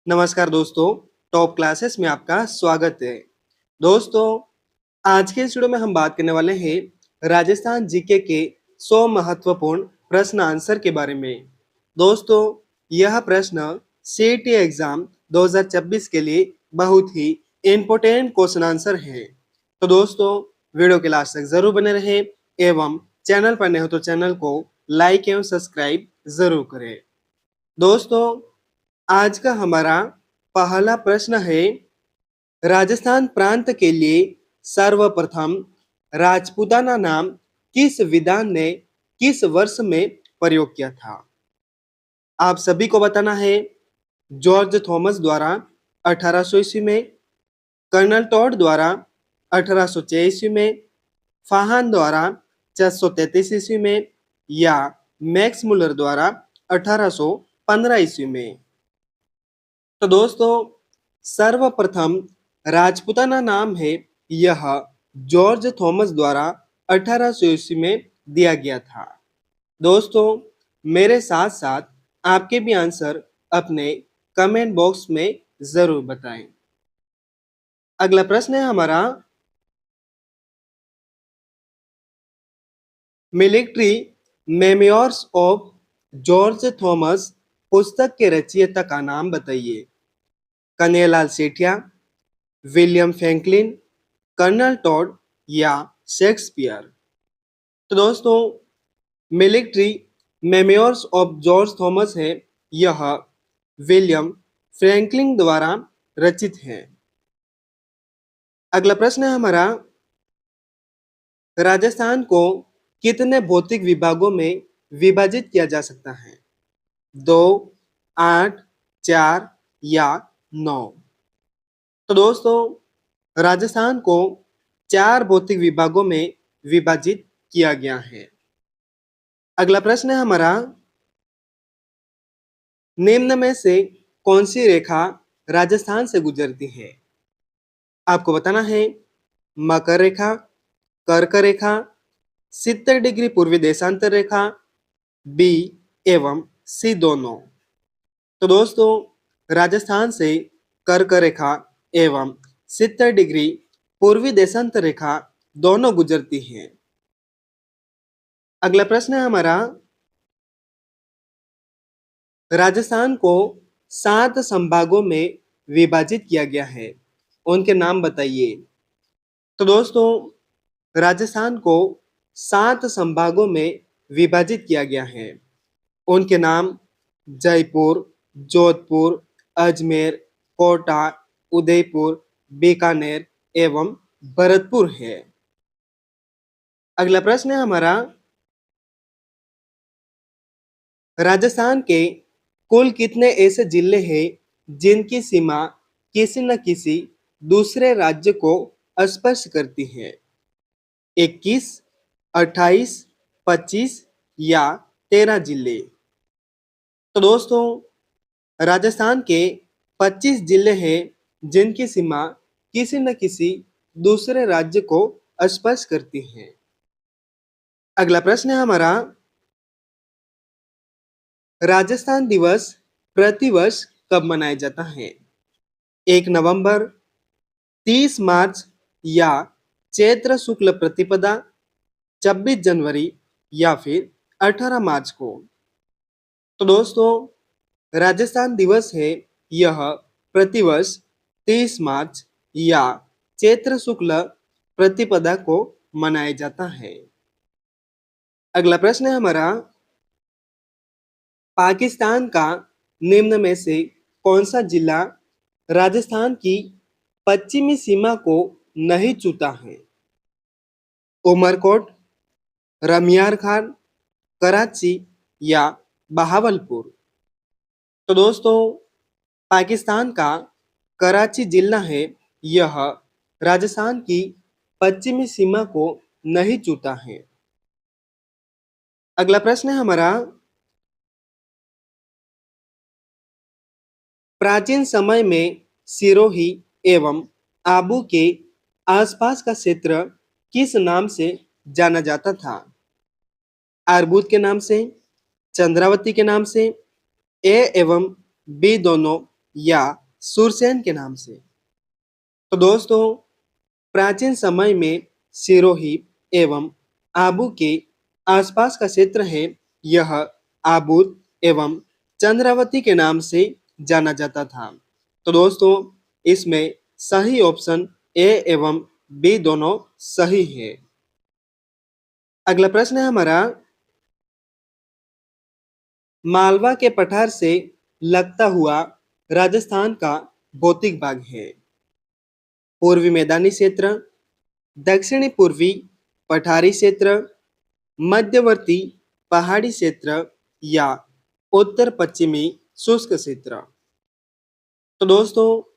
नमस्कार दोस्तों, top classes में आपका स्वागत है। दोस्तों, आज के इस वीडियो में हम बात करने वाले हैं राजस्थान जीके के 100 महत्वपूर्ण प्रश्न आंसर के बारे में। दोस्तों, यह प्रश्न सीईटी एग्जाम 2026 के लिए बहुत ही इम्पोर्टेंट क्वेश्चन आंसर है। तो दोस्तों, वीडियो के लास्ट तक जरूर बने रहें एवं चैनल पर नए हो तो चैनल को लाइक एवं सब्सक्राइब जरूर करें। दोस्तों, आज का हमारा पहला प्रश्न है, राजस्थान प्रांत के लिए सर्वप्रथम राजपूताना नाम किस विद्वान ने किस वर्ष में प्रयोग किया था? आप सभी को बताना है। जॉर्ज थॉमस द्वारा 1800 ईस्वी में, कर्नल टॉड द्वारा 1806 ईस्वी में, फाहान द्वारा 433 ईस्वी में या मैक्स मुलर द्वारा 1815 ईस्वी में। तो दोस्तों, सर्वप्रथम राजपूताना नाम है यह जॉर्ज थॉमस द्वारा 1800 ईस्वी में दिया गया था। दोस्तों, मेरे साथ साथ आपके भी आंसर अपने कमेंट बॉक्स में जरूर बताएं। अगला प्रश्न है हमारा, military memoirs of George Thomas पुस्तक के रचयिता का नाम बताइए। Kanhaiyalal Sethia, William Franklin, colonel Tod या शेक्सपियर। तो दोस्तों, military memoirs of George Thomas है यह विलियम फ्रैंकलिन द्वारा रचित है। अगला प्रश्न है हमारा, राजस्थान को कितने भौतिक विभागों में विभाजित किया जा सकता है? 2, 8, 4 या 9। तो दोस्तों, राजस्थान को 4 भौतिक विभागों में विभाजित किया गया है। अगला प्रश्न है हमारा, निम्न में से कौन सी रेखा राजस्थान से गुजरती है? आपको बताना है। मकर रेखा, कर्क रेखा, 70 डिग्री पूर्वी देशांतर रेखा, बी एवं सी दोनों। तो दोस्तों, राजस्थान से कर्क रेखा एवं 70 डिग्री पूर्वी देशांतर रेखा दोनों गुजरती हैं। अगला प्रश्न है हमारा, राजस्थान को 7 संभागों में विभाजित किया गया है, उनके नाम बताइए। तो दोस्तों, राजस्थान को 7 संभागों में विभाजित किया गया है, उनके नाम जयपुर, जोधपुर, अजमेर, कोटा, उदयपुर, बीकानेर एवं भरतपुर है। अगला प्रश्न है हमारा, राजस्थान के कुल कितने ऐसे जिले हैं जिनकी सीमा किसी न किसी दूसरे राज्य को स्पर्श करती है? 21, 28, 25 या 13 जिले। तो दोस्तों, राजस्थान के 25 जिले हैं जिनकी सीमा किसी न किसी दूसरे राज्य को स्पर्श करती है। अगला प्रश्न है हमारा, राजस्थान दिवस प्रतिवर्ष कब मनाया जाता है? 1 नवंबर, 30 मार्च या चैत्र शुक्ल प्रतिपदा, 26 जनवरी या फिर 18 मार्च को। तो दोस्तों, राजस्थान दिवस है यह प्रतिवर्ष 30 मार्च या चैत्र शुक्ल प्रतिपदा को मनाया जाता है। अगला प्रश्न है हमारा, पाकिस्तान का निम्न में से कौन सा जिला राजस्थान की पश्चिमी सीमा को नहीं छूता है? उमरकोट, रमियार खान, कराची या बहावलपुर। तो दोस्तों, पाकिस्तान का कराची जिला है यह राजस्थान की पश्चिमी सीमा को नहीं छूता है। अगला प्रश्न है हमारा, प्राचीन समय में सिरोही एवं आबू के आसपास का क्षेत्र किस नाम से जाना जाता था? आरबूत के नाम से, चंद्रावती के नाम से, ए एवं बी दोनों या सुरसेन के नाम से? तो दोस्तों, प्राचीन समय में सिरोही एवं आबू के आसपास का क्षेत्र है, यह आबूद एवं चंद्रावती के नाम से जाना जाता था। तो दोस्तों, इसमें सही ऑप्शन ए एवं बी दोनों सही है। अगला प्रश्न है हमारा, मालवा के पठार से लगता हुआ राजस्थान का भौतिक भाग है? पूर्वी मैदानी क्षेत्र, दक्षिणी पूर्वी पठारी क्षेत्र, मध्यवर्ती पहाड़ी क्षेत्र या उत्तर पश्चिमी शुष्क क्षेत्र? तो दोस्तों,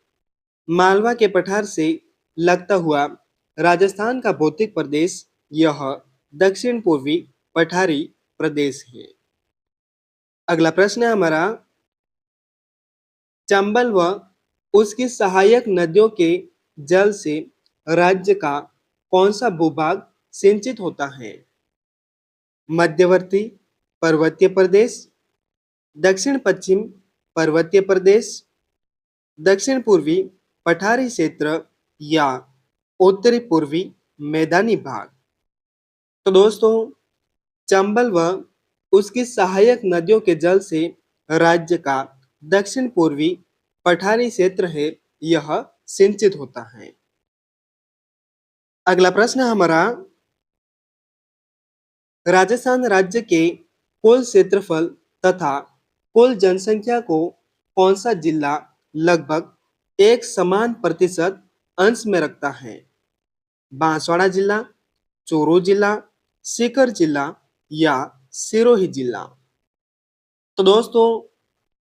मालवा के पठार से लगता हुआ राजस्थान का भौतिक प्रदेश यह दक्षिण पूर्वी पठारी प्रदेश है। अगला प्रश्न है हमारा, चंबल व उसकी सहायक नदियों के जल से राज्य का कौन सा भूभाग सिंचित होता है? मध्यवर्ती पर्वतीय प्रदेश, दक्षिण पश्चिम पर्वतीय प्रदेश, दक्षिण पूर्वी पठारी क्षेत्र या उत्तरी पूर्वी मैदानी भाग? तो दोस्तों, चंबल व उसकी सहायक नदियों के जल से राज्य का दक्षिण पूर्वी पठारी क्षेत्र है, यह सिंचित होता है। अगला प्रश्न है हमारा, राजस्थान राज्य के कुल क्षेत्रफल तथा कुल जनसंख्या को कौन सा जिला लगभग एक समान प्रतिशत अंश में रखता है? बांसवाड़ा जिला, चूरू जिला, सीकर जिला या सिरोही जिला? तो दोस्तों,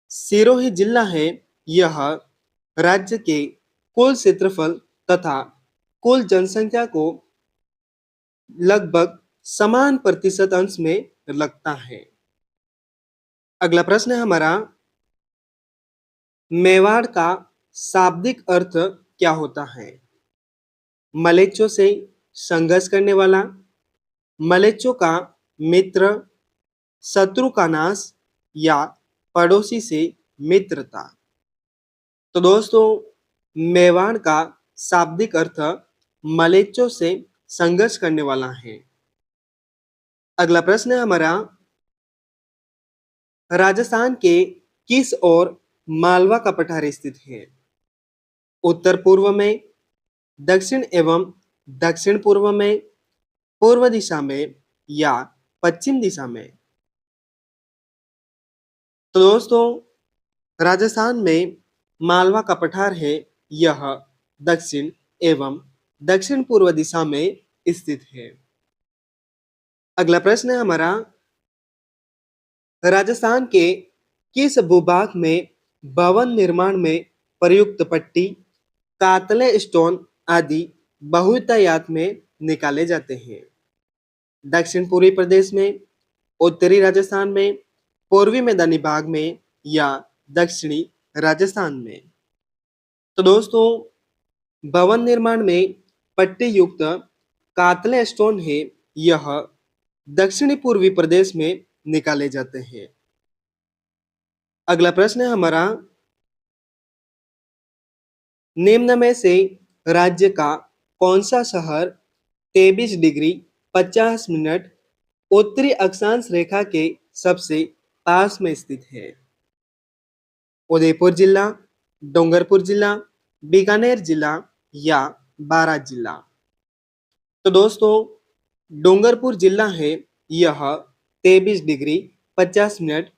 सिरोही जिला है, यह राज्य के कुल क्षेत्रफल तथा कुल जनसंख्या को लगभग समान प्रतिशत अंश में लगता है। अगला प्रश्न है हमारा, मेवाड़ का शाब्दिक अर्थ क्या होता है? मलेच्चों से संघर्ष करने वाला, मलेच्चों का मित्र, शत्रु का नाश या पड़ोसी से मित्रता? तो दोस्तों, मेवाड़ का शाब्दिक अर्थ मलेच्चों से संघर्ष करने वाला है। अगला प्रश्न है हमारा, राजस्थान के किस ओर मालवा का पठार स्थित है? उत्तर पूर्व में, दक्षिण एवं दक्षिण पूर्व में, पूर्व दिशा में या पश्चिम दिशा में? तो दोस्तों, राजस्थान में मालवा का पठार है, यह दक्षिण एवं दक्षिण पूर्व दिशा में स्थित है। अगला प्रश्न है हमारा, राजस्थान के किस भूभाग में भवन निर्माण में प्रयुक्त पट्टी, कातले स्टोन आदि बहुतायत में निकाले जाते हैं? दक्षिण पूर्वी प्रदेश में, उत्तरी राजस्थान में, पूर्वी मैदानी भाग में या दक्षिणी राजस्थान में? तो दोस्तों, भवन निर्माण में पट्टी युक्त कातले स्टोन है, यह दक्षिणी पूर्वी प्रदेश में निकाले जाते हैं। अगला प्रश्न है हमारा, निम्न में से राज्य का कौन सा शहर 23 डिग्री 50 मिनट उत्तरी अक्षांश रेखा के सबसे पास में स्थित है? उदयपुर जिला, डूंगरपुर जिला, बीकानेर जिला या बारां जिला? तो दोस्तों, डूंगरपुर जिला है, यह 23 डिग्री 50 मिनट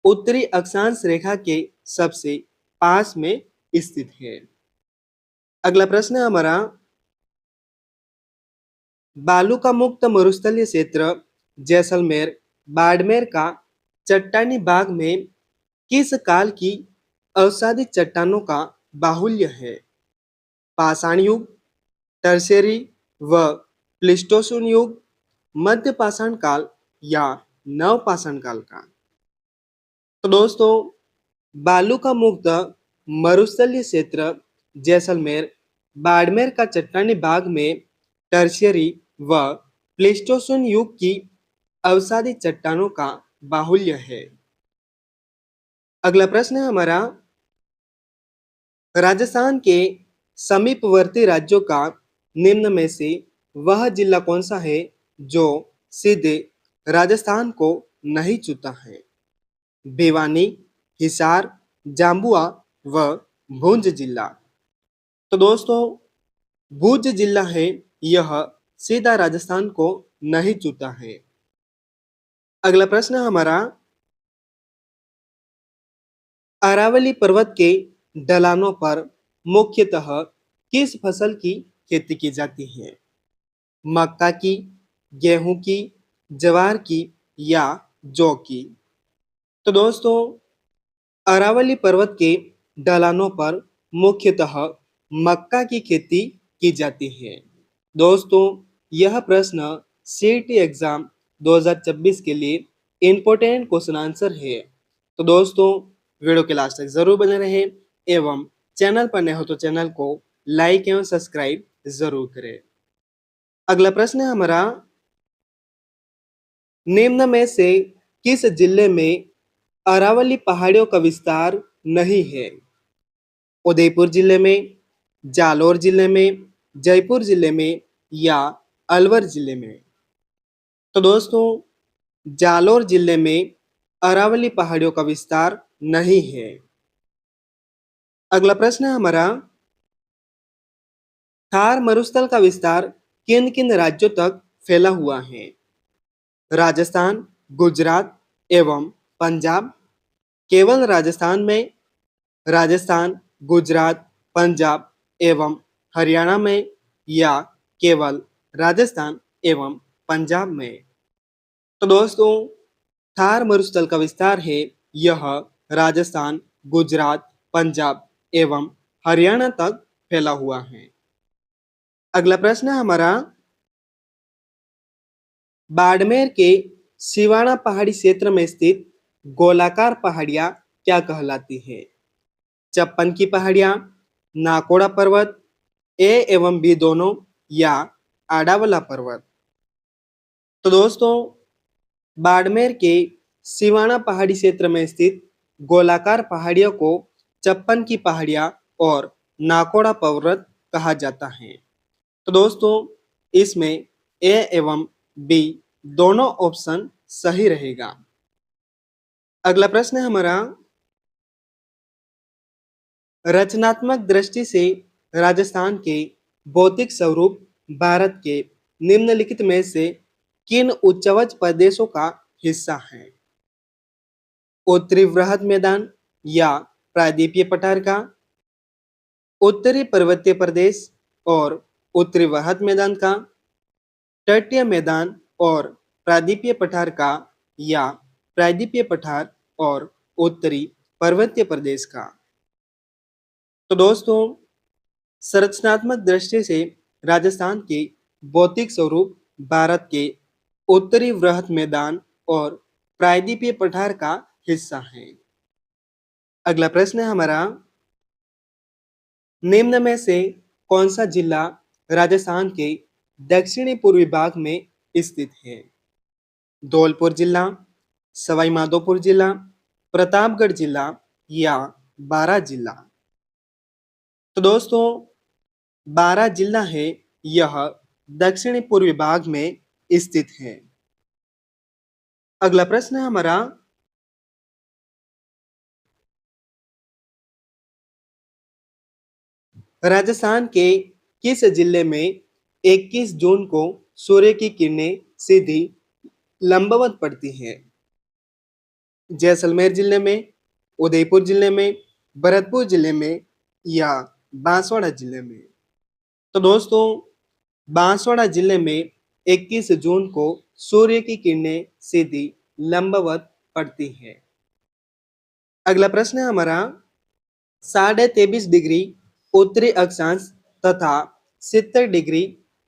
उत्तरी अक्षांश रेखा के सबसे पास में स्थित है। अगला प्रश्न है हमारा, बालू का मुक्त मरुस्थलीय क्षेत्र जैसलमेर बाड़मेर का चट्टानी भाग में किस काल की अवसादी चट्टानों का बाहुल्य है? पाषाण युग, टर्शियरी व प्लीस्टोसीन युग, मध्य पाषाण काल या नव पाषाण काल का? तो दोस्तों, बालू का मुक्त मरुस्थलीय क्षेत्र जैसलमेर बाड़मेर का चट्टानी भाग में टर्शियरी व प्लीस्टोसीन युग की अवसादी चट्टानों का बाहुल्य है। अगला प्रश्न है हमारा, राजस्थान के समीपवर्ती राज्यों का निम्न में से वह जिला कौन सा है जो सीधे राजस्थान को नहीं छूता है? भिवानी, हिसार, जाम्बुआ व भूंज जिला। तो दोस्तों, भूंज जिला है यह सीधा राजस्थान को नहीं छूता है। अगला प्रश्न हमारा, अरावली पर्वत के ढलानों पर मुख्यतः किस फसल की खेती की जाती है? मक्का की, गेहूं की, ज्वार की या जौ की? तो दोस्तों, अरावली पर्वत के ढलानों पर मुख्यतः मक्का की खेती की जाती है। दोस्तों, यह प्रश्न सीईटी एग्जाम 2026 के लिए इम्पोर्टेंट क्वेश्चन आंसर है। तो दोस्तों, वीडियो के लास्ट तक जरूर बने रहें एवं चैनल पर नए हो तो चैनल को लाइक एवं सब्सक्राइब जरूर करें। अगला प्रश्न है हमारा, निम्न में से किस जिले में अरावली पहाड़ियों का विस्तार नहीं है? उदयपुर जिले में, जालोर जिले में, जयपुर जिले में या अलवर जिले में? तो दोस्तों, जालोर जिले में अरावली पहाड़ियों का विस्तार नहीं है। अगला प्रश्न है हमारा, थार मरुस्थल का विस्तार किन किन राज्यों तक फैला हुआ है? राजस्थान, गुजरात एवं पंजाब? केवल राजस्थान में, राजस्थान, गुजरात, पंजाब एवं हरियाणा में या केवल राजस्थान एवं पंजाब में? तो दोस्तों, थार मरुस्थल का विस्तार है यह राजस्थान, गुजरात, पंजाब एवं हरियाणा तक फैला हुआ है। अगला प्रश्न है हमारा, बाड़मेर के सिवाना पहाड़ी क्षेत्र में स्थित गोलाकार पहाड़ियां क्या कहलाती है? चप्पन की पहाड़ियां, नाकोड़ा पर्वत, ए एवं बी दोनों या आडावला पर्वत? तो दोस्तों, बाड़मेर के सिवाना पहाड़ी क्षेत्र में स्थित गोलाकार पहाड़ियों को चप्पन की पहाड़ियां और नाकोड़ा पर्वत कहा जाता है। तो दोस्तों, इसमें ए एवं बी दोनों ऑप्शन सही रहेगा। अगला प्रश्न है हमारा, रचनात्मक दृष्टि से राजस्थान के भौतिक स्वरूप भारत के निम्नलिखित में से किन उच्चवच प्रदेशों का हिस्सा है? उत्तरी वृहद मैदान या प्रायद्वीपीय पठार का, उत्तरी पर्वतीय प्रदेश और उत्तरी वृहद मैदान का, तटीय मैदान और प्रायद्वीपीय पठार का या प्रायद्वीपीय पठार और उत्तरी पर्वतीय प्रदेश का? तो दोस्तों, संरचनात्मक दृष्टि से राजस्थान के भौतिक स्वरूप भारत के उत्तरी वृहद मैदान और प्रायद्वीपीय पठार का हिस्सा है। अगला प्रश्न है हमारा, निम्न में से कौन सा जिला राजस्थान के दक्षिणी पूर्वी भाग में स्थित है? धौलपुर जिला, सवाई माधोपुर जिला, प्रतापगढ़ जिला या बारां जिला? तो दोस्तों, बारां जिला है यह दक्षिणी पूर्वी भाग में स्थित है। अगला प्रश्न है हमारा, राजस्थान के किस जिले में 21 जून को सूर्य की किरणें सीधी लंबवत पड़ती हैं? जैसलमेर जिले में, उदयपुर जिले में, भरतपुर जिले में या बांसवाड़ा जिले में? तो दोस्तों, बांसवाड़ा जिले में 21 जून को सूर्य की किरणें सीधी लंबवत पड़ती हैं। अगला प्रश्न है हमारा, 23.5 डिग्री उत्तरी अक्षांश तथा 70 डिग्री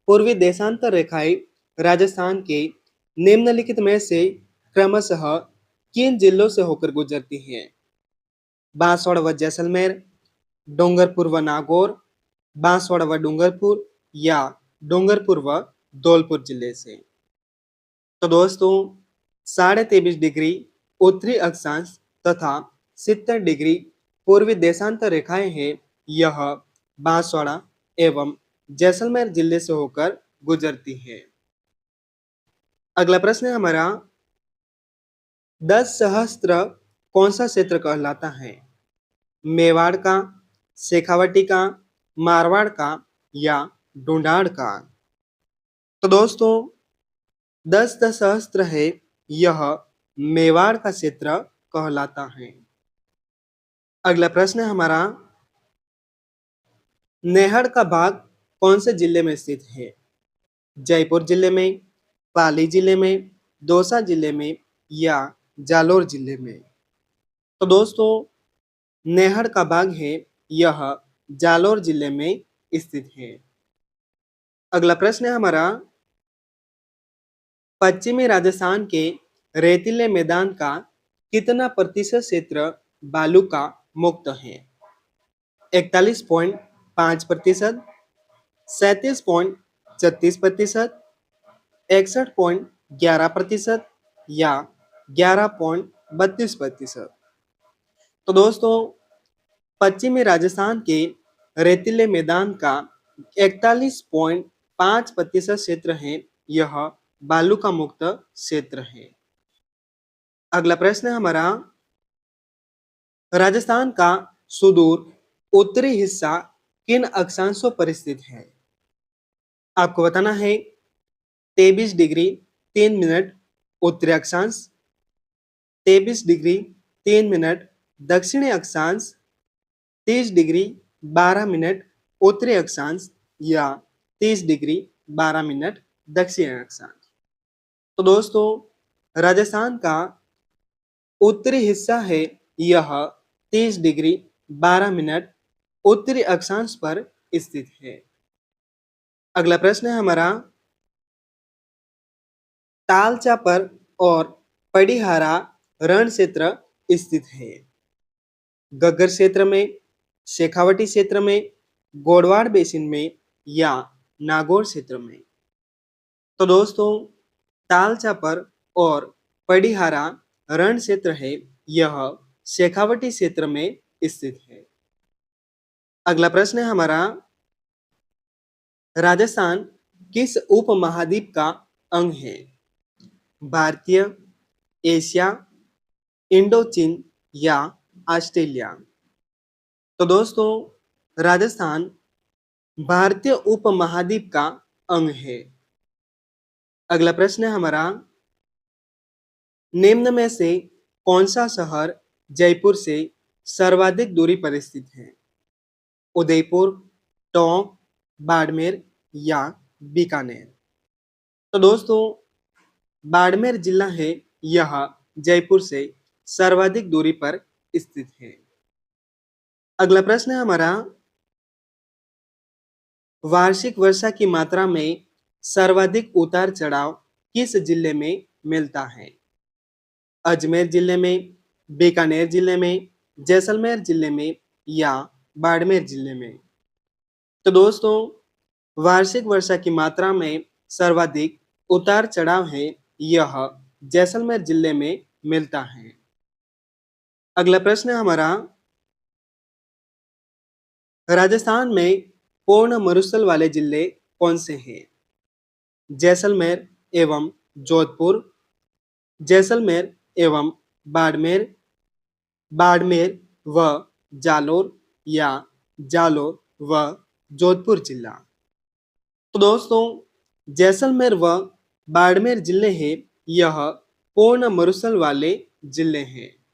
पूर्वी देशांतर रेखाएं राजस्थान के निम्नलिखित में से क्रमशः किन जिलों से होकर गुजरती हैं? बांसवाड़ा व जैसलमेर, डूंगरपुर व नागौर, बांसवाड़ा व डूंगरपुर या डूंगरपुर व धौलपुर जिले से? तो दोस्तों, 23.5 डिग्री उत्तरी अक्षांश तथा 70 डिग्री पूर्वी देशांतर रेखाएं हैं यह बांसवाड़ा एवं जैसलमेर जिले से होकर गुजरती है। अगला प्रश्न है हमारा, 10 सहस्त्र कौन सा क्षेत्र कहलाता है? मेवाड़ का, शेखावटी का, मारवाड़ का या ढूंढाड़ का? तो दोस्तों 10 सहस्त्र है, यह मेवाड़ का क्षेत्र कहलाता है। अगला प्रश्न है हमारा, नेहड़ का भाग कौन से जिले में स्थित है? जयपुर जिले में, पाली जिले में, दौसा जिले में या जालोर जिले में? तो दोस्तों नेहड़ का बाग है, यह जालोर जिले में स्थित है। अगला प्रश्न है हमारा, पश्चिमी राजस्थान के रेतीले मैदान का कितना प्रतिशत क्षेत्र बालू का मुक्त है? 41.5%, 37.36%, 61.11% या 11.32%? तो दोस्तों पश्चिमी राजस्थान के रेतीले मैदान का 41.5% क्षेत्र है, यह बालू का मुक्त क्षेत्र है। अगला प्रश्न है हमारा, राजस्थान का सुदूर उत्तरी हिस्सा किन अक्षांशों पर स्थित है? आपको बताना है 23 डिग्री 3 मिनट उत्तरी अक्षांश, 23 डिग्री 3 मिनट दक्षिणी अक्षांश, 30 डिग्री 12 मिनट उत्तरी अक्षांश या 30 डिग्री 12 मिनट दक्षिणी अक्षांश? तो दोस्तों राजस्थान का उत्तरी हिस्सा है, यह 30 डिग्री 12 मिनट उत्तरी अक्षांश पर स्थित है। अगला प्रश्न है हमारा, तालचापर और पडिहारा रण क्षेत्र स्थित है? गग्गर क्षेत्र में, शेखावटी क्षेत्र में, गोडवाड़ बेसिन में या नागौर क्षेत्र में? तो दोस्तों तालचापर और पडिहारा रण क्षेत्र है, यह शेखावटी क्षेत्र में स्थित है। अगला प्रश्न है हमारा, राजस्थान किस उपमहाद्वीप का अंग है? भारतीय, एशिया, इंडोचीन या ऑस्ट्रेलिया? तो दोस्तों राजस्थान भारतीय उपमहाद्वीप का अंग है। अगला प्रश्न है हमारा, निम्न में से कौन सा शहर जयपुर से सर्वाधिक दूरी पर स्थित है? उदयपुर, टोंक, बाड़मेर या बीकानेर? तो दोस्तों बाड़मेर जिला है, यह जयपुर से सर्वाधिक दूरी पर स्थित है। अगला प्रश्न है हमारा, वार्षिक वर्षा की मात्रा में सर्वाधिक उतार चढ़ाव किस जिले में मिलता है? अजमेर जिले में, बीकानेर जिले में, जैसलमेर जिले में या बाड़मेर जिले में? तो दोस्तों वार्षिक वर्षा की मात्रा में सर्वाधिक उतार चढ़ाव है, यह जैसलमेर जिले में मिलता है। अगला प्रश्न है हमारा, राजस्थान में पूर्ण मरुस्थल वाले जिले कौन से हैं? जैसलमेर एवं जोधपुर, जैसलमेर एवं बाड़मेर, बाड़मेर व जालोर या जालोर व जोधपुर जिला? तो दोस्तों जैसलमेर व बाड़मेर जिले हैं, यह पूर्ण मरुस्थल वाले जिले हैं।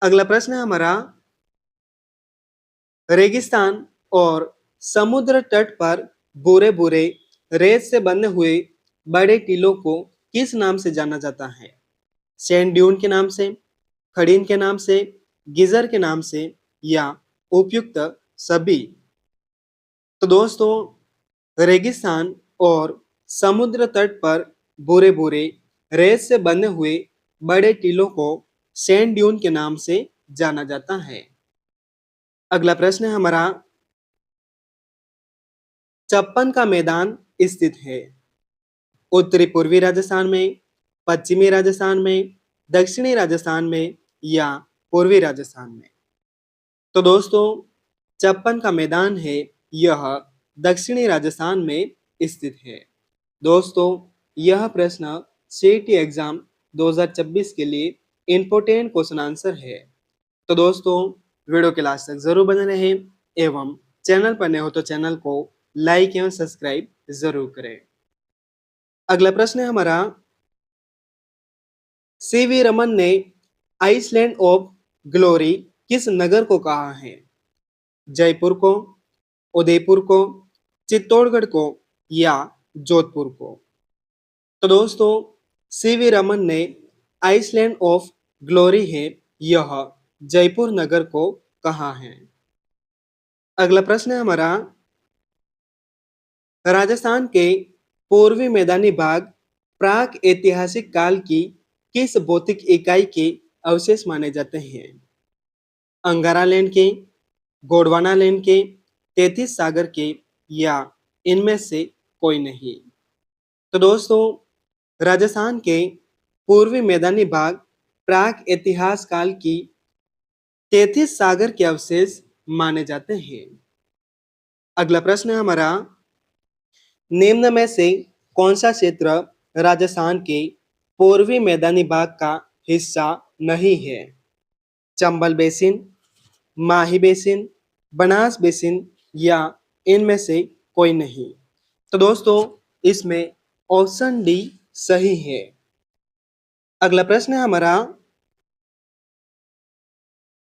अगला प्रश्न है हमारा, रेगिस्तान और समुद्र तट पर बुरे बुरे रेत से बने हुए बड़े टीलों को किस नाम से जाना जाता है? सैंड ड्यून के नाम से, खड़ीन के नाम से, गिजर के नाम से या उपयुक्त सभी? तो दोस्तों रेगिस्तान और समुद्र तट पर बुरे बुरे रेत से बने हुए बड़े टीलों को सैंड ड्यून के नाम से जाना जाता है। अगला प्रश्न है हमारा, चप्पन का मैदान स्थित है उत्तरी पूर्वी राजस्थान में, पश्चिमी राजस्थान में, दक्षिणी राजस्थान में या पूर्वी राजस्थान में? तो दोस्तों 56 का मैदान है यह दक्षिणी राजस्थान में स्थित है। दोस्तों, यह प्रश्न सीईटी एग्जाम 2026 के लिए इम्पोर्टेंट क्वेश्चन आंसर है। तो दोस्तों, वीडियो के लास्ट तक जरूर बने रहें एवं चैनल पर नए हो तो चैनल को लाइक एवं सब्सक्राइब जरूर करें। अगला प्रश्न है हमारा, सीवी रमन ने आइसलैंड ऑफ ग्लोरी किस नगर को कहा है? जयपुर को, उदयपुर को, चित्तौड़गढ़ को या जोधपुर को? तो दोस्तों, सीवी रमन ने आइसलैंड ऑफ ग्लोरी है यह जयपुर नगर को कहा है। अगला प्रश्न है हमारा, राजस्थान के पूर्वी मैदानी भाग प्राक ऐतिहासिक काल की किस भौतिक इकाई के अवशेष माने जाते हैं? अंगारा लैंड के, गोंडवाना लैंड के, तैतीस सागर के या इनमें से कोई नहीं? तो दोस्तों, राजस्थान के पूर्वी मैदानी भाग प्राक इतिहास काल की 33 सागर के अवशेष माने जाते हैं। अगला प्रश्न है हमारा, निम्न में से कौन सा क्षेत्र राजस्थान के पूर्वी मैदानी भाग का हिस्सा नहीं है? चंबल बेसिन, माही बेसिन, बनास बेसिन या इनमें से कोई नहीं? तो दोस्तों, इसमें ऑप्शन डी सही है। अगला प्रश्न है हमारा,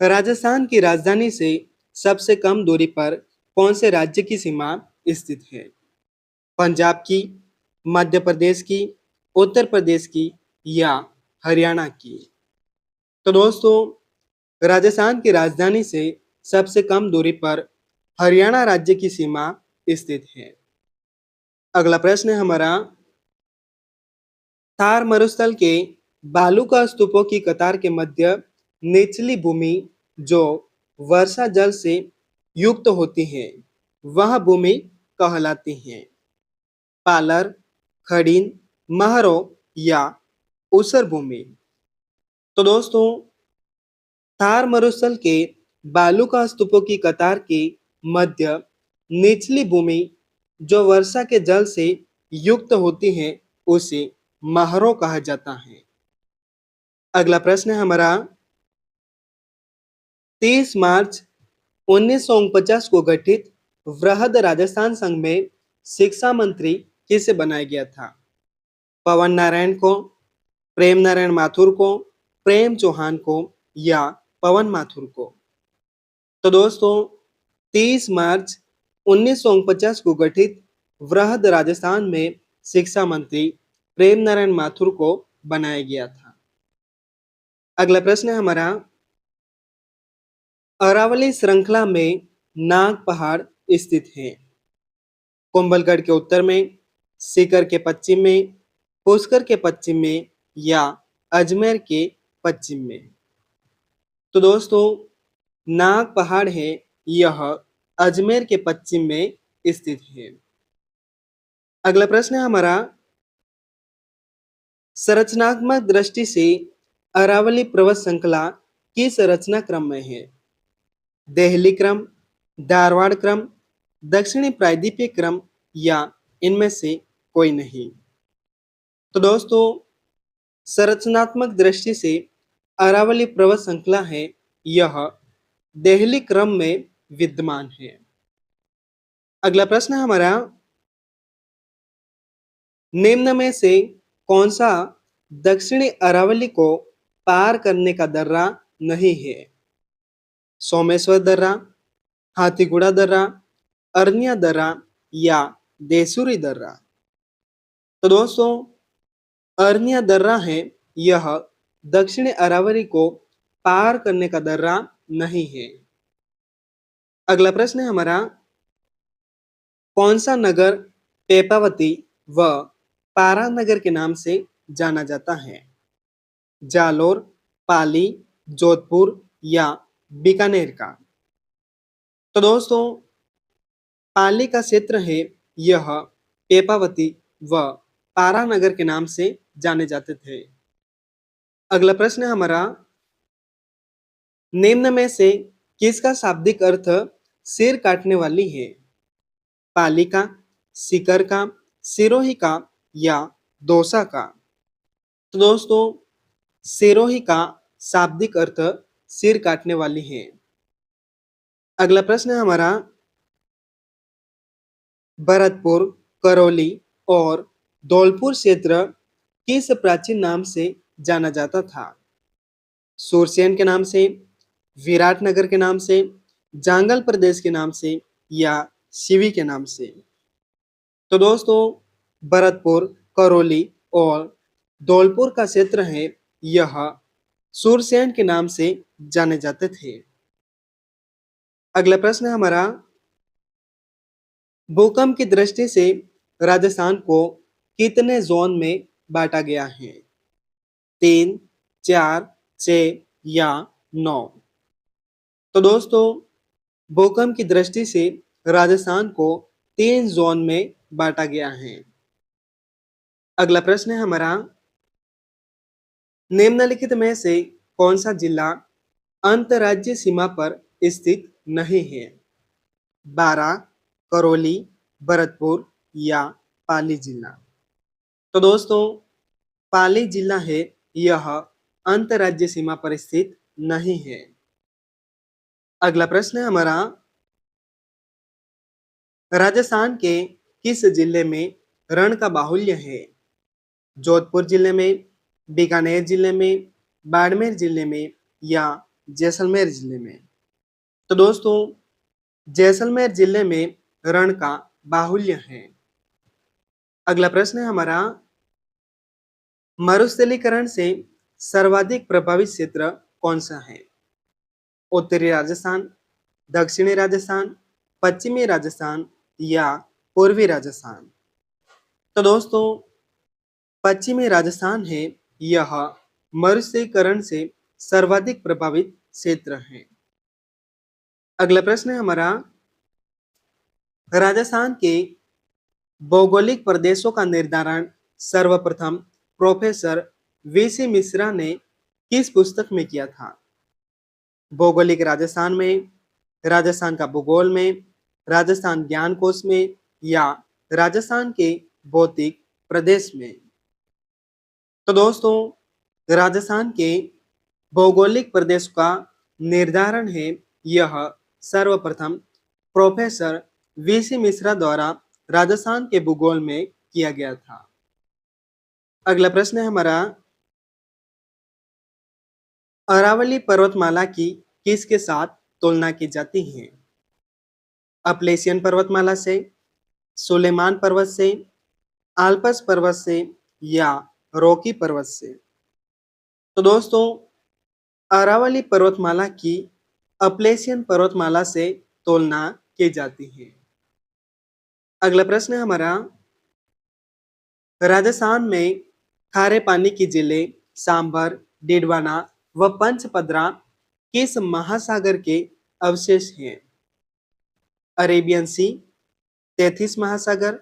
राजस्थान की राजधानी से सबसे कम दूरी पर कौन से राज्य की सीमा स्थित है? पंजाब की, मध्य प्रदेश की, उत्तर प्रदेश की या हरियाणा की? तो दोस्तों, राजस्थान की राजधानी से सबसे कम दूरी पर हरियाणा राज्य की सीमा स्थित है। अगला प्रश्न है हमारा, थार मरुस्थल के बालूका स्तूपों की कतार के मध्य निचली भूमि जो वर्षा जल से युक्त होती है वह भूमि कहलाती है? पालर, खड़ीन, महरो या ऊसर भूमि? तो दोस्तों, थार मरुस्थल के बालूका स्तूपों की कतार के मध्य निचली भूमि जो वर्षा के जल से युक्त होती है उसे महरो कहा जाता है। अगला प्रश्न है हमारा, 30 मार्च 1949 को गठित वृहद राजस्थान संघ में शिक्षा मंत्री किसे बनाया गया था? पवन नारायण को, प्रेम नारायण माथुर को, प्रेम चौहान को या पवन माथुर को? तो दोस्तों, 30 मार्च 1949 को गठित वृहद राजस्थान में शिक्षा मंत्री प्रेम नारायण माथुर को बनाया गया था। अगला प्रश्न है हमारा, अरावली श्रृंखला में नाग पहाड़ स्थित है? कुंभलगढ़ के उत्तर में, सीकर के पश्चिम में, पुष्कर के पश्चिम में या अजमेर के पश्चिम में? तो दोस्तों, नाग पहाड़ है यह अजमेर के पश्चिम में स्थित है। अगला प्रश्न है हमारा, संरचनात्मक दृष्टि से अरावली पर्वत श्रृंखला किस रचना क्रम में है? देहली क्रम, धारवाड़ क्रम, दक्षिणी प्रायद्वीपीय क्रम या इनमें से कोई नहीं? तो दोस्तों, संरचनात्मक दृष्टि से अरावली पर्वत श्रृंखला है यह देहली क्रम में विद्यमान है। अगला प्रश्न है हमारा, निम्न में से कौन सा दक्षिणी अरावली को पार करने का दर्रा नहीं है? सोमेश्वर दर्रा, हाथीगुड़ा दर्रा, अरनिया दर्रा या देसुरी दर्रा? तो दोस्तों, अरनिया दर्रा है यह दक्षिणी अरावली को पार करने का दर्रा नहीं है। अगला प्रश्न है हमारा, कौन सा नगर पेपावती व पारा नगर के नाम से जाना जाता है? जालोर, पाली, जोधपुर या बीकानेर का? तो दोस्तों, पाली का क्षेत्र है यह पेपावती व पारा नगर के नाम से जाने जाते थे। अगला प्रश्न है हमारा, निम्न में से किसका शाब्दिक अर्थ सिर काटने वाली है? पाली का, सीकर का, सिरोही का या दौसा का? तो दोस्तों, सिरोही का शाब्दिक अर्थ सिर काटने वाली है। अगला प्रश्न है हमारा, भरतपुर, करौली और धौलपुर क्षेत्र किस प्राचीन नाम से जाना जाता था? सूरसेन के नाम से, विराटनगर के नाम से, जांगल प्रदेश के नाम से या शिवी के नाम से? तो दोस्तों, भरतपुर, करौली और धौलपुर का क्षेत्र है, यह सूरसेन के नाम से जाने जाते थे। अगला प्रश्न है हमारा, भूकंप की दृष्टि से राजस्थान को कितने जोन में बांटा गया है? 3, 4, 6 या 9? तो दोस्तों, भूकंप की दृष्टि से राजस्थान को 3 जोन में बांटा गया है। अगला प्रश्न है हमारा, निम्नलिखित में से कौन सा जिला अंतर्राज्यीय सीमा पर स्थित नहीं है? बारां, करौली, भरतपुर या पाली जिला? तो दोस्तों, पाली जिला है, यह अंतर्राज्यीय सीमा पर स्थित नहीं है। अगला प्रश्न है हमारा, राजस्थान के किस जिले में रण का बाहुल्य है? जोधपुर जिले में, बीकानेर जिले में, बाड़मेर जिले में या जैसलमेर जिले में? तो दोस्तों, जैसलमेर जिले में रण का बाहुल्य है। अगला प्रश्न है हमारा, मरुस्थलीकरण से सर्वाधिक प्रभावित क्षेत्र कौन सा है? उत्तरी राजस्थान, दक्षिणी राजस्थान, पश्चिमी राजस्थान या पूर्वी राजस्थान? तो दोस्तों, पश्चिमी राजस्थान है, यह मरुस्थलीकरण से सर्वाधिक प्रभावित क्षेत्र है। अगला प्रश्न है हमारा, राजस्थान के भौगोलिक प्रदेशों का निर्धारण सर्वप्रथम प्रोफेसर वीसी मिश्रा ने किस पुस्तक में किया था? भौगोलिक राजस्थान में, राजस्थान का भूगोल में, राजस्थान ज्ञान कोश में या राजस्थान के भौतिक प्रदेश में? तो दोस्तों, राजस्थान के भौगोलिक प्रदेश का निर्धारण है, यह सर्वप्रथम प्रोफेसर वीसी मिश्रा द्वारा राजस्थान के भूगोल में किया गया था। अगला प्रश्न है हमारा, अरावली पर्वतमाला की किसके साथ तुलना की जाती है? अपलेशियन पर्वतमाला से, सुलेमान पर्वत से, आल्पस पर्वत से या रॉकी पर्वत से? तो दोस्तों, अरावली पर्वतमाला की अपलेशियन पर्वतमाला से तुलना की जाती है। अगला प्रश्न है हमारा, राजस्थान में खारे पानी की झीलें सांभर, डिडवाना व पंचपदरा किस महासागर के अवशेष हैं? अरेबियन सी, तैथिस महासागर,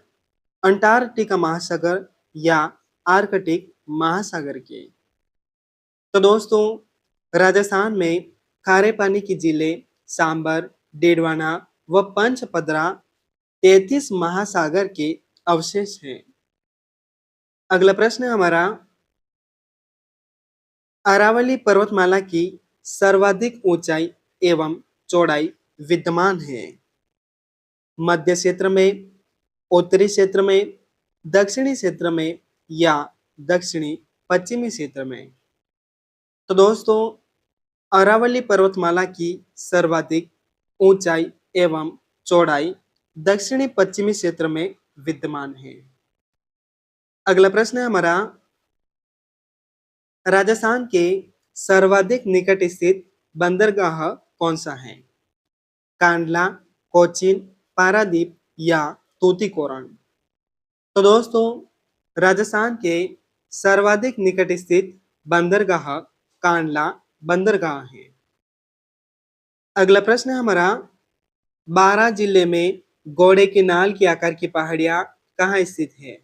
अंटार्कटिका महासागर या आर्कटिक महासागर के? तो दोस्तों, राजस्थान में खारे पानी की झीलें सांभर, डिडवाना व पंचपदरा 33 महासागर के अवशेष हैं। अगला प्रश्न है हमारा, अरावली पर्वतमाला की सर्वाधिक ऊंचाई एवं चौड़ाई विद्यमान है? मध्य क्षेत्र में, उत्तरी क्षेत्र में, दक्षिणी क्षेत्र में या दक्षिणी पश्चिमी क्षेत्र में? तो दोस्तों, अरावली पर्वतमाला की सर्वाधिक ऊंचाई एवं चौड़ाई दक्षिणी पश्चिमी क्षेत्र में विद्यमान है। अगला प्रश्न है हमारा, राजस्थान के सर्वाधिक निकट स्थित बंदरगाह कौन सा है? कांडला, कोचीन, पारादीप या तूतीकोरन? तो दोस्तों, राजस्थान के सर्वाधिक निकट स्थित बंदरगाह कांडला बंदरगाह है। अगला प्रश्न है हमारा, बारां जिले में घोड़े की नाल के आकार की पहाड़ियां कहाँ स्थित है?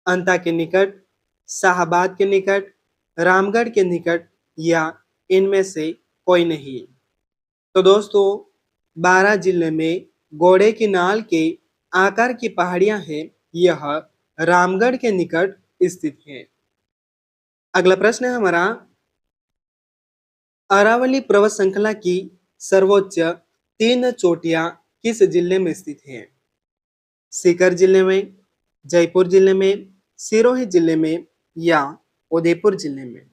अंता के निकट, शाहबाद के निकट, रामगढ़ के निकट या इनमें से कोई नहीं? तो दोस्तों, बारां जिले में घोड़े की नाल के आकार की पहाड़ियां हैं, यह रामगढ़ के निकट स्थित है। अगला प्रश्न है हमारा, अरावली पर्वत श्रृंखला की सर्वोच्च 3 चोटियां किस जिले में स्थित हैं? सीकर जिले में, जयपुर जिले में, सिरोही जिले में या उदयपुर जिले में?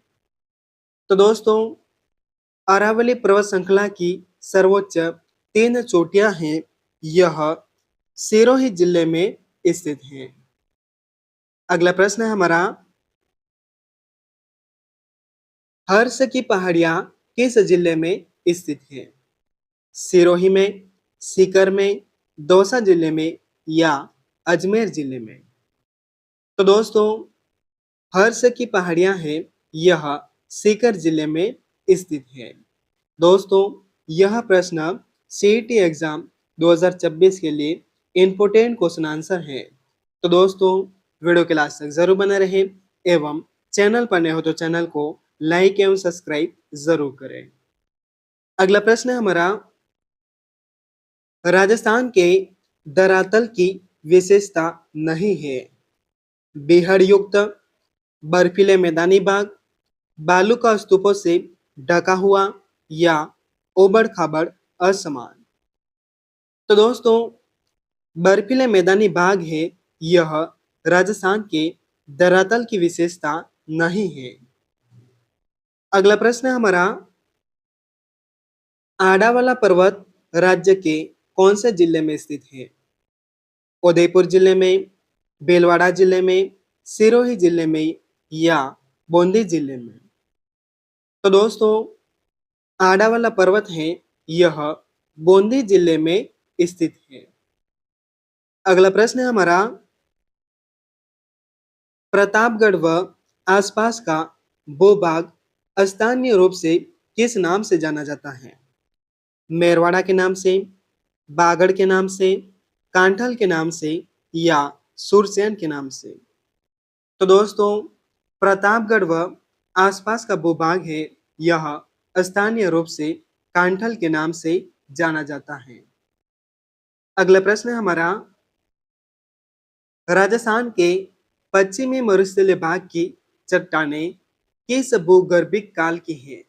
तो दोस्तों, अरावली पर्वत श्रृंखला की सर्वोच्च 3 चोटियां हैं, यह सिरोही जिले में स्थित है। अगला प्रश्न है हमारा, हर्ष की पहाड़ियां किस जिले में स्थित है? सिरोही में, सीकर में, दौसा जिले में या अजमेर जिले में? तो दोस्तों, हर्ष की पहाड़ियां हैं, यह सीकर जिले में स्थित है। दोस्तों, यह प्रश्न सीईटी एग्जाम 2026 के लिए इंपोर्टेंट क्वेश्चन आंसर है। तो दोस्तों, वीडियो के लास्ट तक जरूर बने रहें एवं चैनल पर नए हो तो चैनल को लाइक एवं सब्सक्राइब जरूर करें। अगला प्रश्न है हमारा, राजस्थान के धरातल की विशेषता नहीं है? बेहद युक्त, बर्फीले मैदानी भाग, बालू का स्तूपों से ढका हुआ या उबड़ खाबड़ असमान? तो दोस्तों, बर्फीले मैदानी भाग है, यह राजस्थान के धरातल की विशेषता नहीं है। अगला प्रश्न है हमारा, आडावाला पर्वत राज्य के कौन से जिले में स्थित है? उदयपुर जिले में, भीलवाड़ा जिले में, सिरोही जिले में या बूंदी जिले में? तो दोस्तों, आडावाला पर्वत है, यह बूंदी जिले में स्थित है। अगला प्रश्न है हमारा, प्रतापगढ़ व आसपास का भूभाग स्थानीय रूप से किस नाम से जाना जाता है? मेरवाड़ा के नाम से, बागड़ के नाम से, कांठल के नाम से या सुरसेन के नाम से? तो दोस्तों, प्रतापगढ़ व आसपास का भूभाग है, यह स्थानीय रूप से कांठल के नाम से जाना जाता है। अगला प्रश्न है हमारा, राजस्थान के पश्चिमी मरुस्थलीय भाग की चट्टानें किस भूगर्भिक काल की हैं?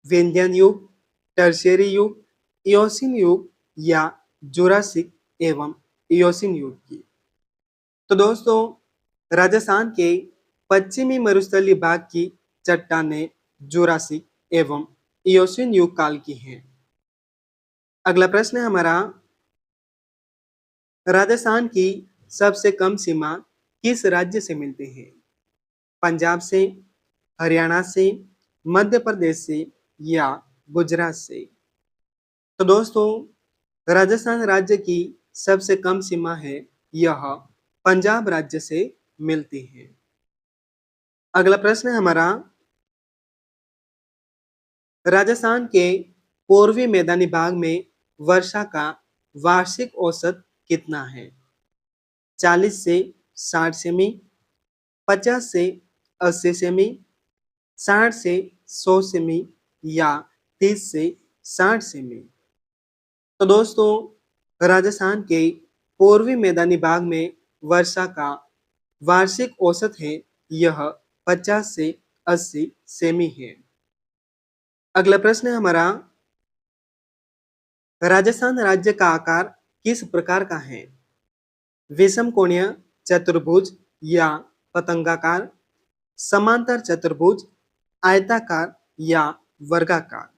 विंध्यन युग, टर्शियरी युग, इयोसीन युग या जुरासिक एवं इयोसीन युग की? तो दोस्तों, राजस्थान के पश्चिमी मरुस्थलीय भाग की चट्टानें जुरासिक एवं इयोसीन युग काल की हैं। अगला प्रश्न है हमारा, राजस्थान की सबसे कम सीमा किस राज्य से मिलती है? पंजाब से, हरियाणा से, मध्य प्रदेश से या गुजरात से? तो दोस्तों, राजस्थान राज्य की सबसे कम सीमा है, यह पंजाब राज्य से मिलती है। अगला प्रश्न है हमारा, राजस्थान के पूर्वी मैदानी भाग में वर्षा का वार्षिक औसत कितना है? 40 से 60 सेमी, 50 से 80 सेमी, 60 से 100 सेमी या 30 से 60 सेमी? तो दोस्तों, राजस्थान के पूर्वी मैदानी भाग में वर्षा का वार्षिक औसत है, यह 50 से 80 सेमी है। अगला प्रश्न है हमारा, राजस्थान राज्य का आकार किस प्रकार का है? विषम कोणीय चतुर्भुज या पतंगाकार, समांतर चतुर्भुज, आयताकार या वर्गाकार?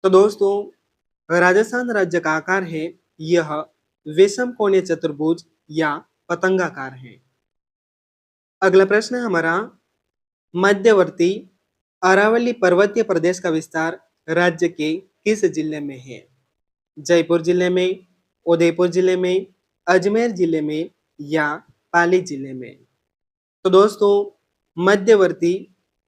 तो दोस्तों, राजस्थान राज्य का आकार है, यह विषम कोणीय चतुर्भुज या पतंगाकार है। अगला प्रश्न है हमारा, मध्यवर्ती अरावली पर्वतीय प्रदेश का विस्तार राज्य के किस जिले में है? जयपुर जिले में, उदयपुर जिले में, अजमेर जिले में या पाली जिले में? तो दोस्तों, मध्यवर्ती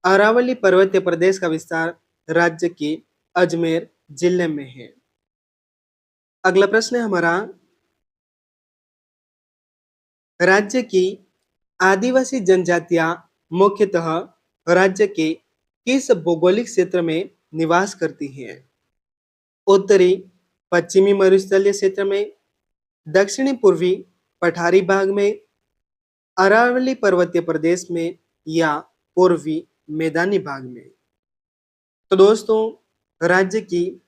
अरावली पर्वतीय प्रदेश का विस्तार राज्य के अजमेर जिले में है। अगला प्रश्न है हमारा, राज्य की आदिवासी जनजातियां मुख्यतः राज्य के किस भौगोलिक क्षेत्र में निवास करती हैं? उत्तरी पश्चिमी मरुस्थलीय क्षेत्र में, दक्षिणी पूर्वी पठारी भाग में, अरावली पर्वतीय प्रदेश में या पूर्वी मैदानी भाग में। तो दोस्तों, राज्य की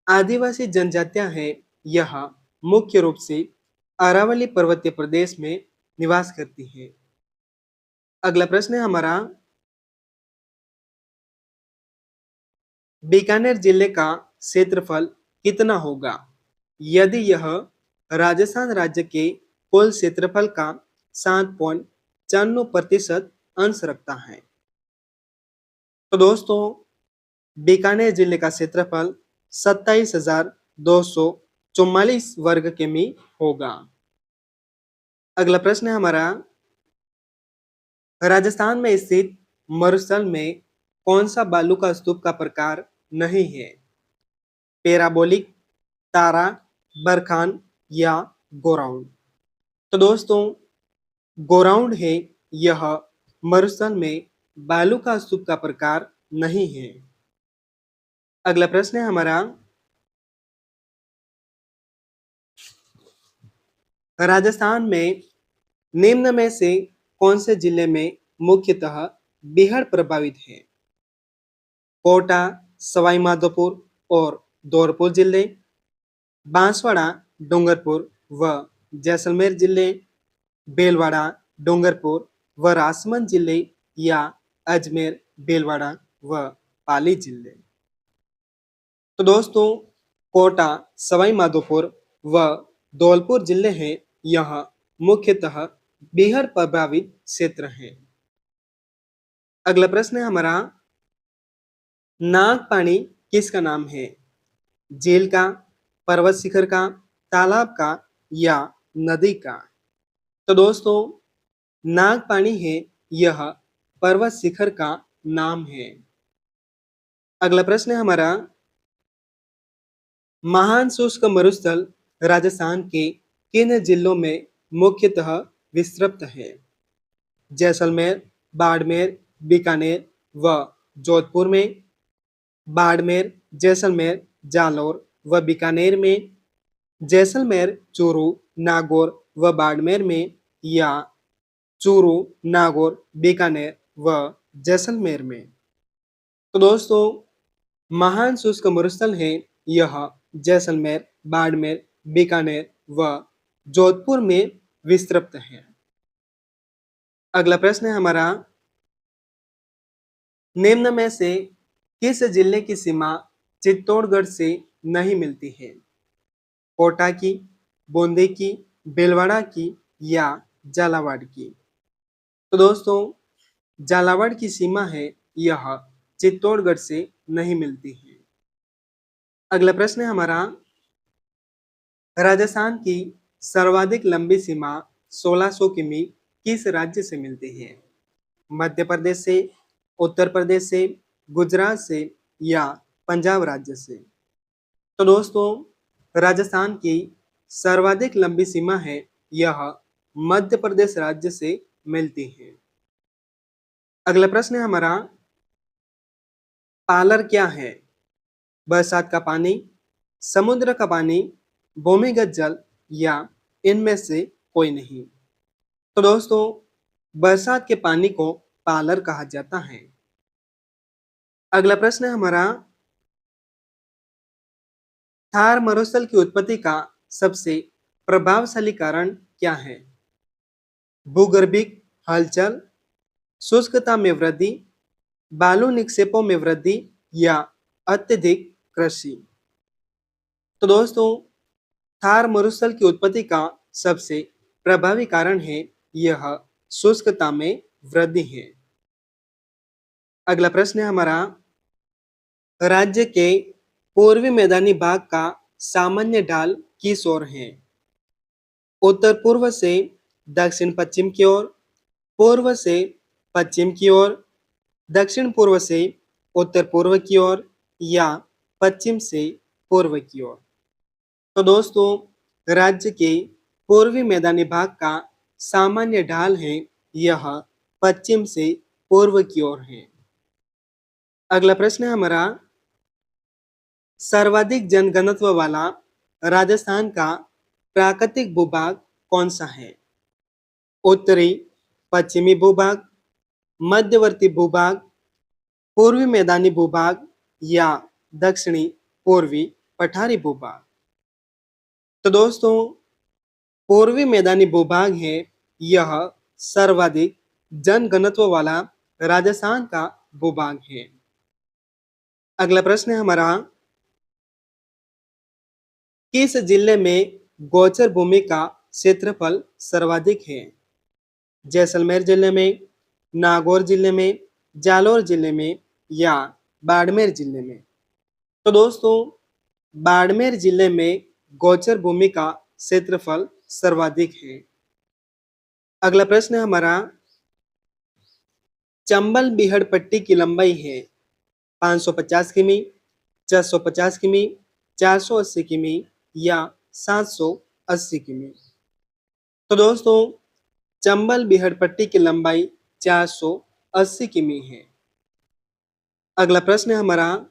आदिवासी जनजातियां हैं, यह मुख्य रूप से अरावली पर्वतीय प्रदेश में निवास करती हैं। अगला प्रश्न है हमारा, बीकानेर जिले का क्षेत्रफल कितना होगा यदि यह राजस्थान राज्य के कुल क्षेत्रफल का 7.94% अंश रखता है? तो दोस्तों, बीकानेर जिले का क्षेत्रफल 27,244 वर्ग किमी होगा। अगला प्रश्न है हमारा, राजस्थान में स्थित मरुस्थल में कौन सा बालू का स्तूप का प्रकार नहीं है? पैराबोलिक, तारा, बरखान या गोराउंड? तो दोस्तों, गोराउंड है, यह मरुस्थल में बालू का स्तूप का प्रकार नहीं है। अगला प्रश्न है हमारा, राजस्थान में निम्न में से कौन से जिले में मुख्यतः बीहड़ प्रभावित है? कोटा, सवाई माधोपुर और धौलपुर जिले, बांसवाड़ा, डूंगरपुर व जैसलमेर जिले, भीलवाड़ा, डूंगरपुर व राजसमंद जिले या अजमेर, भीलवाड़ा व पाली जिले? तो दोस्तों, कोटा, सवाई माधोपुर व धौलपुर जिले हैं, यह मुख्यतः बीहड़ प्रभावित क्षेत्र हैं। अगला प्रश्न है हमारा, नागपानी किसका नाम है? झील का, पर्वत शिखर का, तालाब का या नदी का? तो दोस्तों, नागपानी है, यह पर्वत शिखर का नाम है। अगला प्रश्न है हमारा, महान शुष्क मरुस्थल राजस्थान के किन जिलों में मुख्यतः विस्तृत है? जैसलमेर, बाड़मेर, बीकानेर व जोधपुर में, बाड़मेर, जैसलमेर, जालौर व बीकानेर में, जैसलमेर, चूरू, नागौर व बाड़मेर में या चूरू, नागौर, बीकानेर व जैसलमेर में? तो दोस्तों, महान शुष्क मरुस्थल है, यह जैसलमेर, बाड़मेर, बीकानेर व जोधपुर में विस्तृत है। अगला प्रश्न है हमारा, निम्न में से किस जिले की सीमा चित्तौड़गढ़ से नहीं मिलती है? कोटा की, बूंदी की, भीलवाड़ा की या झालावाड़ की? तो दोस्तों, झालावाड़ की सीमा है, यह चित्तौड़गढ़ से नहीं मिलती है। अगला प्रश्न है हमारा, राजस्थान की सर्वाधिक लंबी सीमा 1600 किमी किस राज्य से मिलती है? मध्य प्रदेश से, उत्तर प्रदेश से, गुजरात से या पंजाब राज्य से? तो दोस्तों, राजस्थान की सर्वाधिक लंबी सीमा है, यह मध्य प्रदेश राज्य से मिलती है। अगला प्रश्न है हमारा, पालर क्या है? बरसात का पानी, समुद्र का पानी, भूमिगत जल या इनमें से कोई नहीं? तो दोस्तों, बरसात के पानी को पालर कहा जाता है। अगला प्रश्न है हमारा, थार मरुस्थल की उत्पत्ति का सबसे प्रभावशाली कारण क्या है? भूगर्भिक हलचल, शुष्कता में वृद्धि, बालू निक्षेपों में वृद्धि या अत्यधिक कृषि? तो दोस्तों, थार मरुस्थल की उत्पत्ति का सबसे प्रभावी कारण है, यह शुष्कता में वृद्धि है। अगला प्रश्न है हमारा, राज्य के पूर्वी मैदानी भाग का सामान्य ढाल किस ओर है? उत्तर पूर्व से दक्षिण पश्चिम की ओर, पूर्व से पश्चिम की ओर, दक्षिण पूर्व से उत्तर पूर्व की ओर या पश्चिम से पूर्व की ओर? तो दोस्तों, राज्य के पूर्वी मैदानी भाग का सामान्य ढाल है, यह पश्चिम से पूर्व की ओर है। अगला प्रश्न है हमारा, सर्वाधिक जनघनत्व वाला राजस्थान का प्राकृतिक भूभाग कौन सा है? उत्तरी पश्चिमी भूभाग, मध्यवर्ती भूभाग, पूर्वी मैदानी भूभाग या दक्षिणी पूर्वी पठारी भूभाग? तो दोस्तों, पूर्वी मैदानी भूभाग है, यह सर्वाधिक जनघनत्व वाला राजस्थान का भूभाग है। अगला प्रश्न है हमारा, किस जिले में गोचर भूमि का क्षेत्रफल सर्वाधिक है? जैसलमेर जिले में, नागौर जिले में, जालौर जिले में या बाड़मेर जिले में? तो दोस्तों, बाड़मेर जिले में गोचर भूमि का क्षेत्रफल सर्वाधिक है। अगला प्रश्न है हमारा, चंबल बीहड़ पट्टी की लंबाई है 550 किमी, 650 किमी, 480 किमी या 780 किमी? तो दोस्तों, चंबल बीहड़ पट्टी की लंबाई 480 किमी है। अगला प्रश्न है हमारा,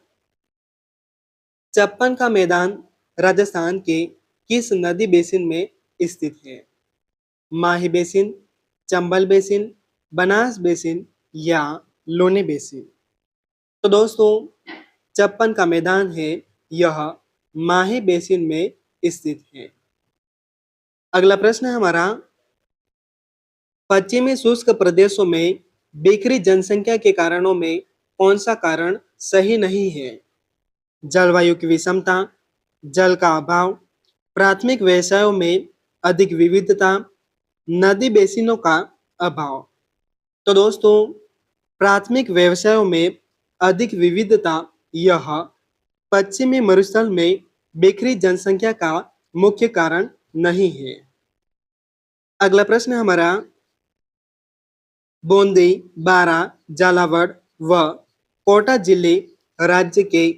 चप्पन का मैदान राजस्थान के किस नदी बेसिन में स्थित है? Mahi basin, Chambal basin, Banas basin या लोनी बेसिन? तो दोस्तों, चप्पन का मैदान है, यह माही बेसिन में स्थित है। अगला प्रश्न है हमारा, पश्चिमी शुष्क प्रदेशों में बिखरी जनसंख्या के कारणों में कौन सा कारण सही नहीं है? जलवायु की विषमता, जल का अभाव, प्राथमिक व्यवसायों में अधिक विविधता, नदी बेसिनों का अभाव? तो दोस्तों, प्राथमिक व्यवसायों में अधिक विविधता यह पश्चिमी मरुस्थल में बिखरी जनसंख्या का मुख्य कारण नहीं है। अगला प्रश्न है हमारा, बूंदी, बारा, झालावाड़ व कोटा जिले राज्य के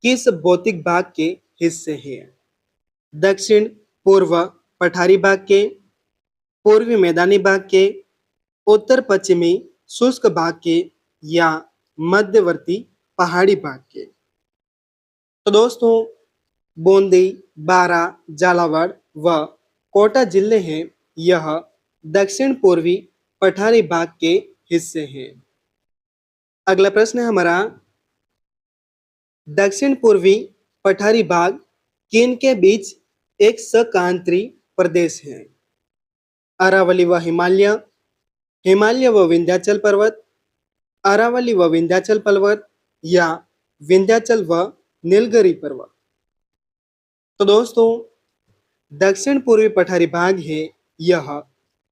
किस भौतिक भाग के हिस्से हैं? दक्षिण पूर्व पठारी भाग के, पूर्वी मैदानी भाग के, उत्तर पश्चिमी शुष्क भाग के या मध्यवर्ती पहाड़ी भाग के? तो दोस्तों, बूंदी, बारा, झालावाड़ व कोटा जिले हैं, यह दक्षिण पूर्वी पठारी भाग के हिस्से हैं। अगला प्रश्न है हमारा, दक्षिण पूर्वी पठारी भाग किन के बीच एक सकांत्री प्रदेश है? अरावली व हिमालय, हिमालय व विंध्याचल पर्वत, अरावली व विंध्याचल पर्वत या विंध्याचल व नीलगिरी पर्वत? तो दोस्तों, दक्षिण पूर्वी पठारी भाग है, यह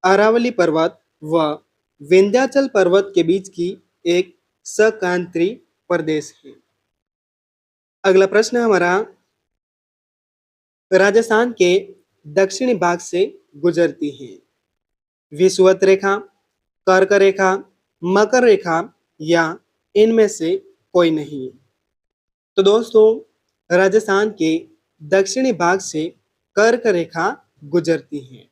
अरावली पर्वत व विंध्याचल पर्वत के बीच की एक सकांत्री प्रदेश है। अगला प्रश्न है हमारा, राजस्थान के दक्षिणी भाग से गुजरती है विषुवत रेखा, कर्क रेखा, मकर रेखा या इनमें से कोई नहीं? तो दोस्तों, राजस्थान के दक्षिणी भाग से कर्क रेखा गुजरती है।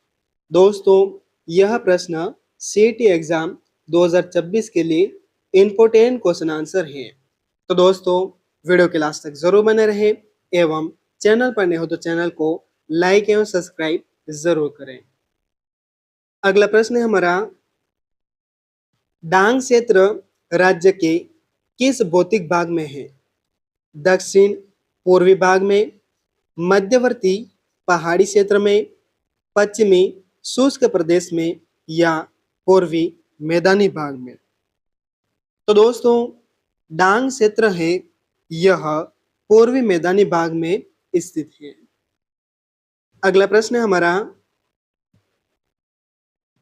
दोस्तों, यह प्रश्न सीईटी एग्जाम 2026 के लिए इम्पोर्टेंट क्वेश्चन आंसर है। तो दोस्तों, वीडियो के लास्ट तक जरूर बने रहे एवं चैनल पर नए हो तो चैनल को लाइक एवं सब्सक्राइब जरूर करें। अगला प्रश्न है हमारा, डांग क्षेत्र राज्य के किस भौतिक भाग में है? दक्षिण पूर्वी भाग में, मध्यवर्ती पहाड़ी क्षेत्र में, पश्चिमी शुष्क प्रदेश में या पूर्वी मैदानी भाग में? तो दोस्तों, डांग क्षेत्र है, यह पूर्वी मैदानी भाग में स्थित है। अगला प्रश्न है हमारा,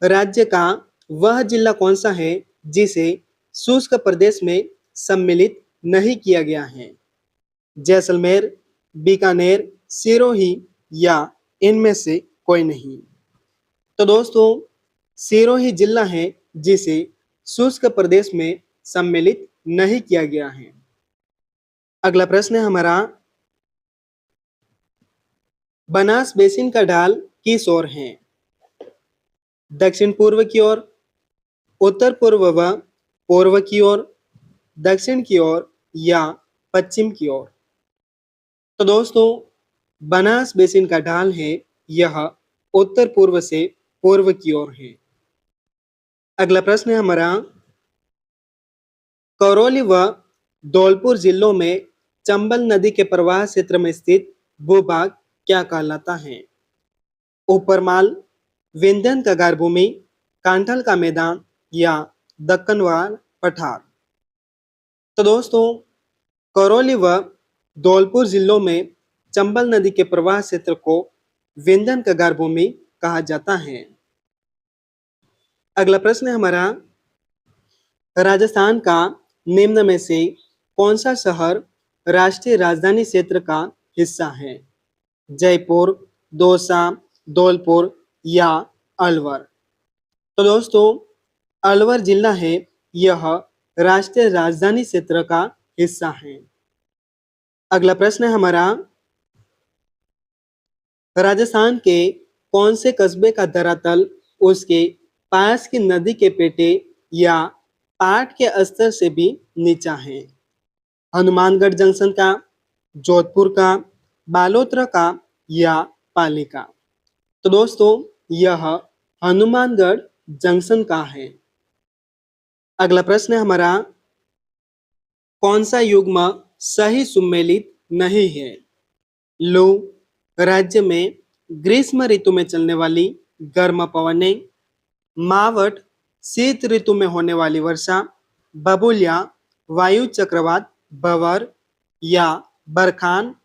राज्य का वह जिला कौन सा है जिसे शुष्क प्रदेश में सम्मिलित नहीं किया गया है? जैसलमेर, बीकानेर, सिरोही या इनमें से कोई नहीं? तो दोस्तों, सिरोही जिला है जिसे शुष्क प्रदेश में सम्मिलित नहीं किया गया है। अगला प्रश्न है हमारा, बनास बेसिन का ढाल किस ओर है? दक्षिण पूर्व की ओर, उत्तर पूर्व व पूर्व की ओर, दक्षिण की ओर या पश्चिम की ओर? तो दोस्तों, बनास बेसिन का ढाल है यह उत्तर पूर्व से पूर्व की ओर है। अगला प्रश्न है हमारा, करौली व धौलपुर जिलों में चंबल नदी के प्रवाह क्षेत्र में स्थित भूभाग क्या कहलाता है? ऊपरमाल, विंध्यन कगार भूमि, कांठल का मैदान या दक्कनवार पठार। तो दोस्तों, करौली व धौलपुर जिलों में चंबल नदी के प्रवाह क्षेत्र को विंध्यन कगार भूमि कहा जाता है। अगला प्रश्न है हमारा, राजस्थान का निम्न में से कौन सा शहर राष्ट्रीय राजधानी क्षेत्र का हिस्सा है? जयपुर, दौसा, धौलपुर या अलवर। तो दोस्तों, अलवर जिला है यह राष्ट्रीय राजधानी क्षेत्र का हिस्सा है। अगला प्रश्न है हमारा, राजस्थान के कौन से कस्बे का धरातल उसके पास की नदी के पेटे या पाट के स्तर से भी नीचा है? हनुमानगढ़ जंक्शन का, जोधपुर का, बालोतरा का या पाली का। तो दोस्तों, यह हनुमानगढ़ जंक्शन का है। अगला प्रश्न है हमारा, कौन सा युग्म सही सुमेलित नहीं है? लू, राज्य में ग्रीष्म ऋतु में चलने वाली गर्म पवनें, मावट, शीत ऋतु में होने वाली वर्षा, बबूलिया, वायु चक्रवात, बवर या बरखान,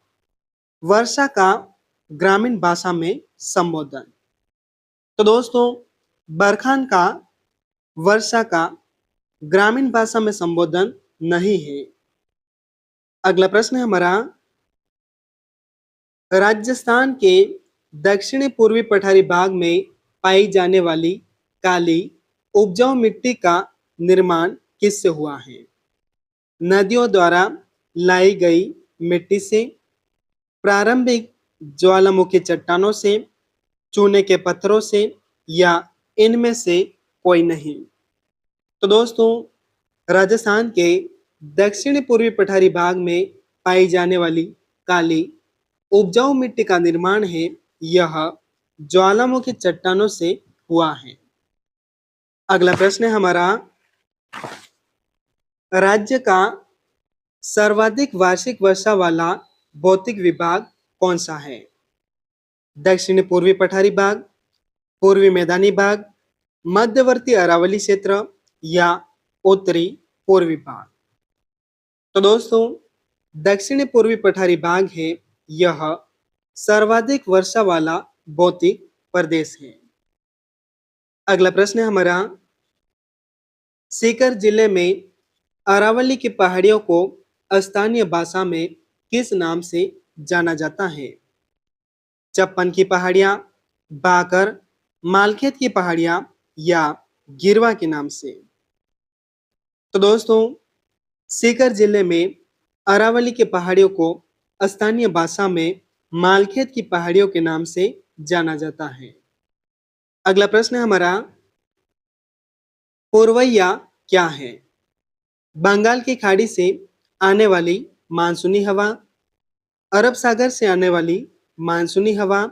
वर्षा का ग्रामीण भाषा में संबोधन। तो दोस्तों, बरखान का वर्षा का ग्रामीण भाषा में संबोधन नहीं है। अगला प्रश्न है हमारा, राजस्थान के दक्षिणी पूर्वी पठारी भाग में पाई जाने वाली काली उपजाऊ मिट्टी का निर्माण किससे हुआ है? नदियों द्वारा लाई गई मिट्टी से, प्रारंभिक ज्वालामुखी चट्टानों से, चूने के पत्थरों से या इनमें से कोई नहीं। तो दोस्तों, राजस्थान के दक्षिणी पूर्वी पठारी भाग में पाई जाने वाली काली उपजाऊ मिट्टी का निर्माण है यह ज्वालामुखी चट्टानों से हुआ है। अगला प्रश्न है हमारा, राज्य का सर्वाधिक वार्षिक वर्षा वाला भौतिक विभाग कौन सा है? दक्षिणी पूर्वी पठारी भाग, पूर्वी मैदानी भाग, मध्यवर्ती अरावली क्षेत्र या उत्तरी पूर्वी भाग। तो दोस्तों, दक्षिणी पूर्वी पठारी भाग है यह सर्वाधिक वर्षा वाला भौतिक प्रदेश है। अगला प्रश्न है हमारा, सीकर जिले में अरावली की पहाड़ियों को स्थानीय भाषा में किस नाम से जाना जाता है? चप्पन की पहाड़ियां, बाकर, मालखेत की पहाड़ियां या गिरवा के नाम से। तो दोस्तों, सीकर जिले में अरावली की पहाड़ियों को स्थानीय भाषा में मालखेत की पहाड़ियों के नाम से जाना जाता है। अगला प्रश्न है हमारा, पूर्वैया क्या है? बंगाल की खाड़ी से आने वाली मानसूनी हवा, अरब सागर से आने वाली मानसूनी हवा,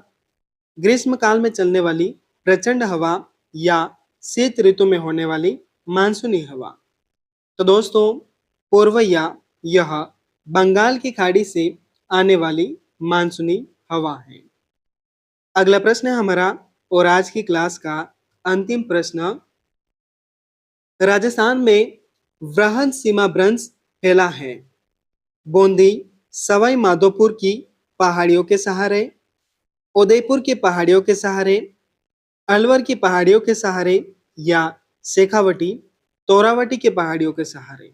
ग्रीष्म काल में चलने वाली प्रचंड हवा या शीत ऋतु में होने वाली मानसूनी हवा। तो दोस्तों, पूर्वैया यह बंगाल की खाड़ी से आने वाली मानसूनी हवा है। अगला प्रश्न है हमारा और आज की क्लास का अंतिम प्रश्न, राजस्थान में वृहद सीमा भ्रंश फैला है। बूंदी, सवाई माधोपुर की पहाड़ियों के सहारे, उदयपुर की पहाड़ियों के सहारे, अलवर की पहाड़ियों के सहारे या शेखावटी, तोरावटी की पहाड़ियों के सहारे।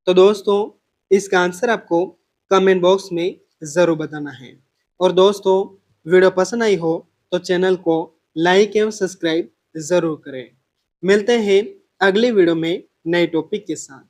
तो दोस्तों, इसका आंसर आपको कमेंट बॉक्स में ज़रूर बताना है। और दोस्तों, वीडियो पसंद आई हो तो चैनल को लाइक एवं सब्सक्राइब ज़रूर करें। मिलते हैं अगले वीडियो में नए टॉपिक के साथ।